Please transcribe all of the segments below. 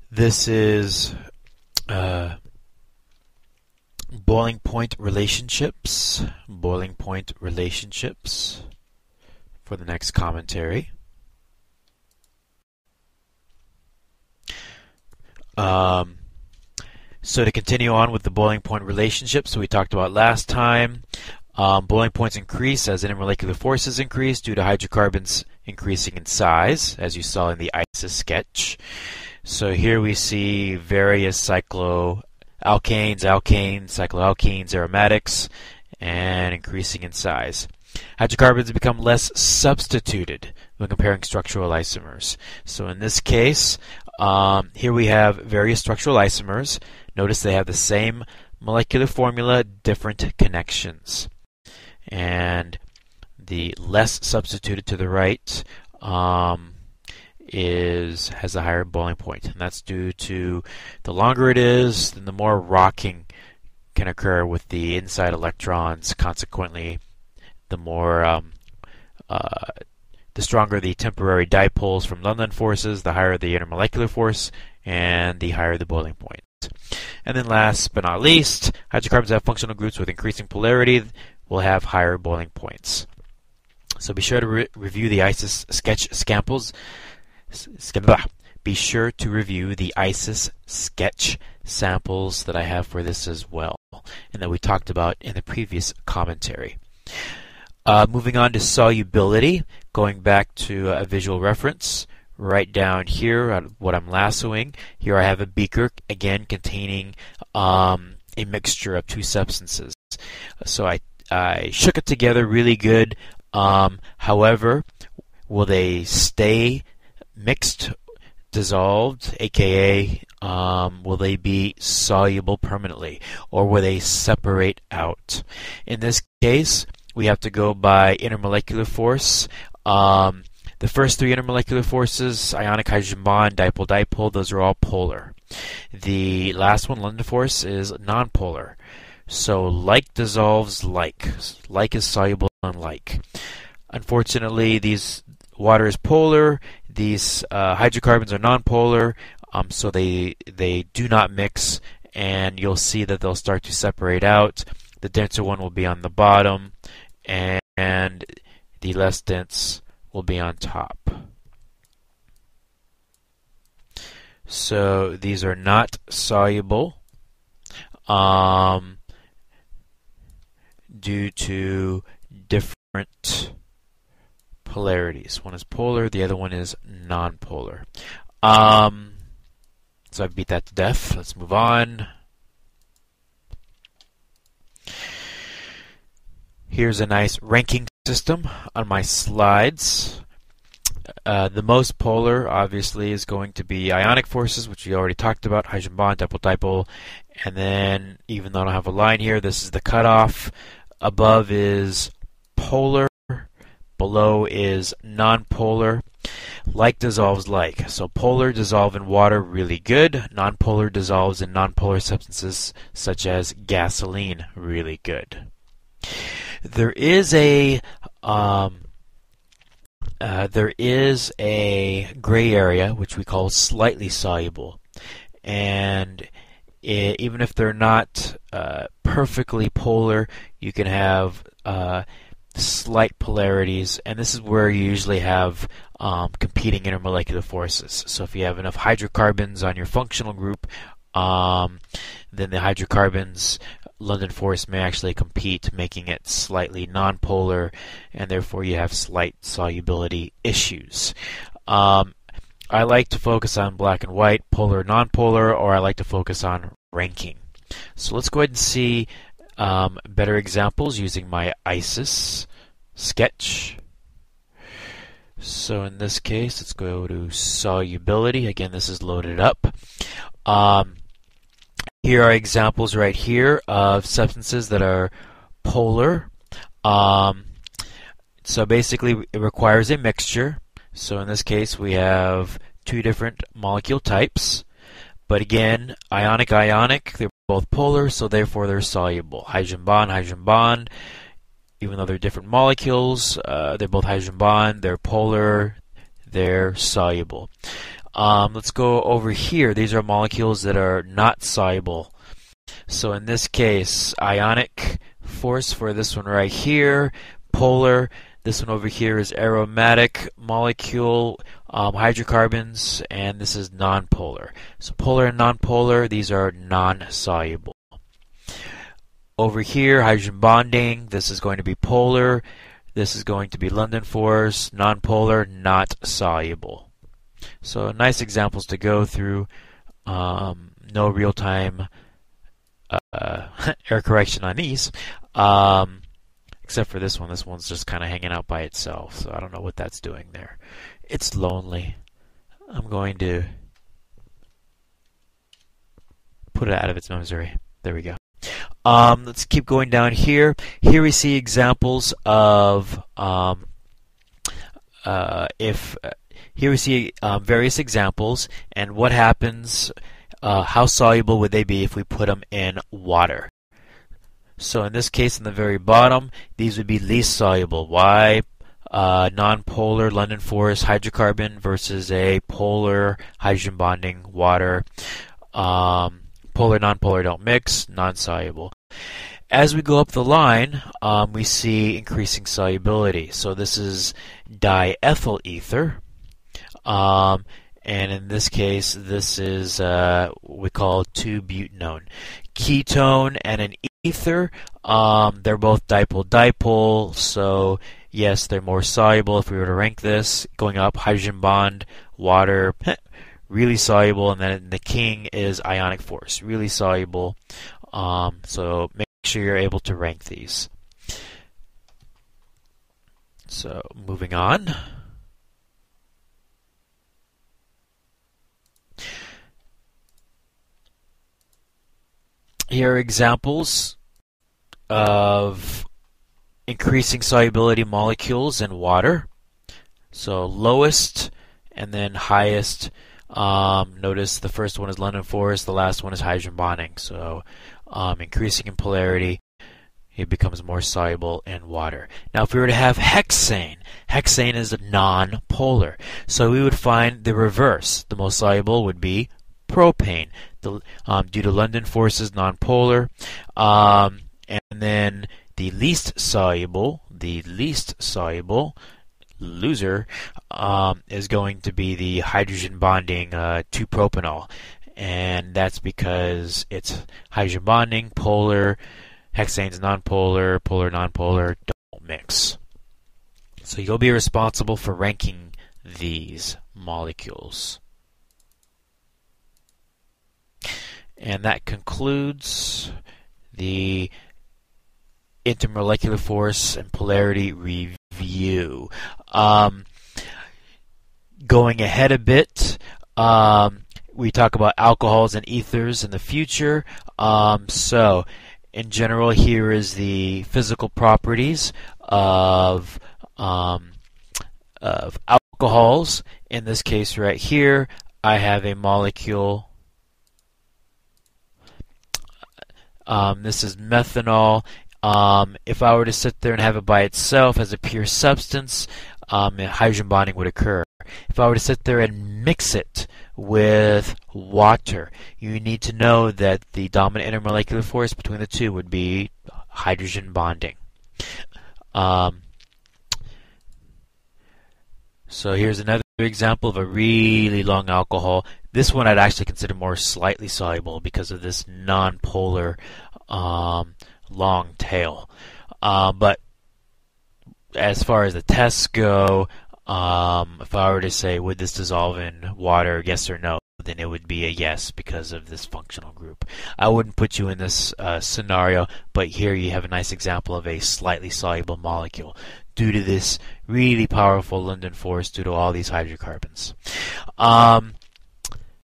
This is boiling point relationships. Boiling point relationships for the next commentary. So to continue on with the boiling point relationships, so we talked about last time, boiling points increase as intermolecular forces increase due to hydrocarbons increasing in size, as you saw in the ISIS sketch. So here we see various cycloalkanes, alkanes, cycloalkenes, aromatics, and increasing in size. Hydrocarbons become less substituted when comparing structural isomers. So in this case, here we have various structural isomers. Notice they have the same molecular formula, different connections. And the less substituted to the right has a higher boiling point. And that's due to the longer it is, then the more rocking can occur with the inside electrons. Consequently, the more the stronger the temporary dipoles from London forces, the higher the intermolecular force, and the higher the boiling point. And then last but not least, hydrocarbons have functional groups with increasing polarity will have higher boiling points. So be sure to review the ISIS sketch samples. Be sure to review the ISIS sketch samples that I have for this as well, and that we talked about in the previous commentary. Moving on to solubility, going back to a visual reference. Right down here, what I'm lassoing, here I have a beaker, again containing a mixture of two substances. So I shook it together really good. However, will they stay mixed, dissolved, aka will they be soluble permanently, or will they separate out? In this case, we have to go by intermolecular force. The first three intermolecular forces, ionic, hydrogen bond, dipole, dipole, those are all polar. The last one, London force, is nonpolar. So like dissolves like. Like is soluble in like. Unfortunately, water is polar. These hydrocarbons are nonpolar, so they do not mix, and you'll see that they'll start to separate out. The denser one will be on the bottom, and the less dense will be on top. So these are not soluble due to different polarities. One is polar, the other one is nonpolar. So I beat that to death. Let's move on. Here's a nice ranking system on my slides. The most polar, obviously, is going to be ionic forces, which we already talked about, hydrogen bond, dipole, dipole. And then, even though I don't have a line here, this is the cutoff. Above is polar, below is nonpolar. Like dissolves like. So polar dissolve in water really good. Nonpolar dissolves in nonpolar substances such as gasoline really good. There is a gray area which we call slightly soluble, and even if they're not perfectly polar, you can have slight polarities, and this is where you usually have competing intermolecular forces. So if you have enough hydrocarbons on your functional group, then the hydrocarbons London force may actually compete, making it slightly nonpolar, and therefore you have slight solubility issues. I like to focus on black and white, polar, nonpolar, or I like to focus on ranking. So let's go ahead and see better examples using my ISIS sketch. So in this case, let's go to solubility. Again, this is loaded up. Here are examples right here of substances that are polar. So basically, it requires a mixture. So in this case, we have two different molecule types. But again, ionic, they're both polar, so therefore they're soluble. Hydrogen bond, even though they're different molecules, they're both hydrogen bond, they're polar, they're soluble. Let's go over here. These are molecules that are not soluble. So in this case, ionic force for this one right here, polar. This one over here is aromatic molecule, hydrocarbons, and this is nonpolar. So polar and nonpolar, these are non-soluble. Over here, hydrogen bonding, this is going to be polar. This is going to be London force, nonpolar, not soluble. So nice examples to go through. No real-time error correction on these. Except for this one. This one's just kind of hanging out by itself, so I don't know what that's doing there. It's lonely. I'm going to put it out of its misery. There we go. Let's keep going down here. Here we see examples of here we see various examples, and what happens. How soluble would they be if we put them in water? So in this case, in the very bottom, these would be least soluble. Why? Nonpolar London forest hydrocarbon versus a polar hydrogen bonding water. Polar, nonpolar don't mix, non-soluble. As we go up the line, we see increasing solubility. So this is diethyl ether. And in this case, this is what we call 2-butanone. Ketone and an ether, they're both dipole-dipole, so yes, they're more soluble if we were to rank this. Going up, hydrogen bond, water, really soluble, and then the king is ionic force, really soluble. So make sure you're able to rank these. So moving on. Here are examples of increasing solubility molecules in water. So lowest and then highest. Notice the first one is London forest, the last one is hydrogen bonding. So increasing in polarity, it becomes more soluble in water. Now if we were to have hexane, hexane is non-polar. So we would find the reverse. The most soluble would be propane. Due to London forces, nonpolar, and then the least soluble loser is going to be the hydrogen bonding 2-propanol, and that's because it's hydrogen bonding, polar, hexane's nonpolar, polar, nonpolar don't mix. So you'll be responsible for ranking these molecules. And that concludes the intermolecular force and polarity review. Going ahead a bit, we talk about alcohols and ethers in the future. So, in general, here is the physical properties of alcohols. In this case right here, I have a molecule. This is methanol. If I were to sit there and have it by itself as a pure substance, hydrogen bonding would occur. If I were to sit there and mix it with water, you need to know that the dominant intermolecular force between the two would be hydrogen bonding. So here's another example of a really long alcohol. This one I'd actually consider more slightly soluble because of this non-polar long tail. But as far as the tests go, if I were to say, would this dissolve in water, yes or no, then it would be a yes because of this functional group. I wouldn't put you in this scenario, but here you have a nice example of a slightly soluble molecule due to this really powerful London force due to all these hydrocarbons.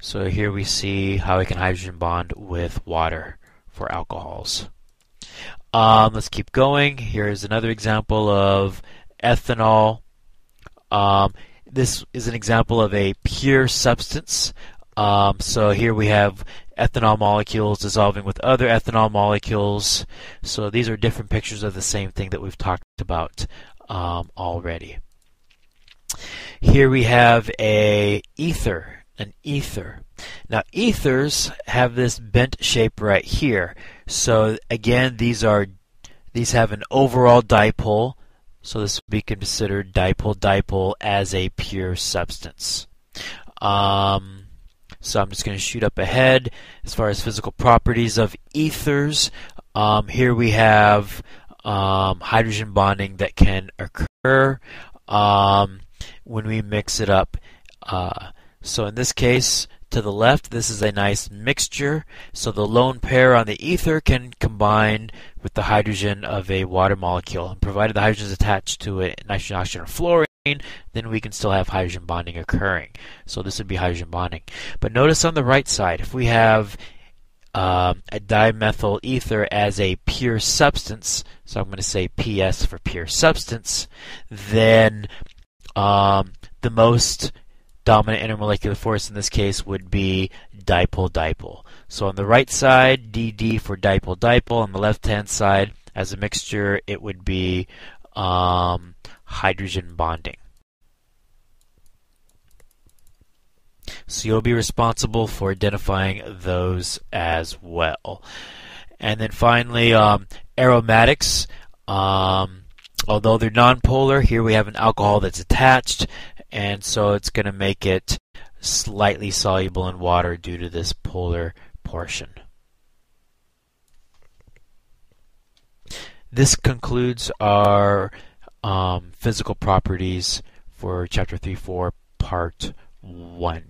So here we see how we can hydrogen bond with water for alcohols. Let's keep going. Here's another example of ethanol. This is an example of a pure substance. So here we have ethanol molecules dissolving with other ethanol molecules. So these are different pictures of the same thing that we've talked about already. Here we have an ether. Now ethers have this bent shape right here. So again, these have an overall dipole. So this would be considered dipole-dipole as a pure substance. So I'm just going to shoot up ahead as far as physical properties of ethers. Here we have hydrogen bonding that can occur when we mix it up. So in this case, to the left, this is a nice mixture. So the lone pair on the ether can combine with the hydrogen of a water molecule. And provided the hydrogen is attached to a nitrogen, oxygen, or fluorine, then we can still have hydrogen bonding occurring. So this would be hydrogen bonding. But notice on the right side, if we have a dimethyl ether as a pure substance, so I'm going to say PS for pure substance, then the most dominant intermolecular force in this case would be dipole-dipole. So on the right side, DD for dipole-dipole. On the left-hand side, as a mixture, it would be hydrogen bonding. So you'll be responsible for identifying those as well. And then finally, aromatics. Although they're nonpolar, here we have an alcohol that's attached, and so it's going to make it slightly soluble in water due to this polar portion. This concludes our physical properties for Chapter 3-4, Part 1.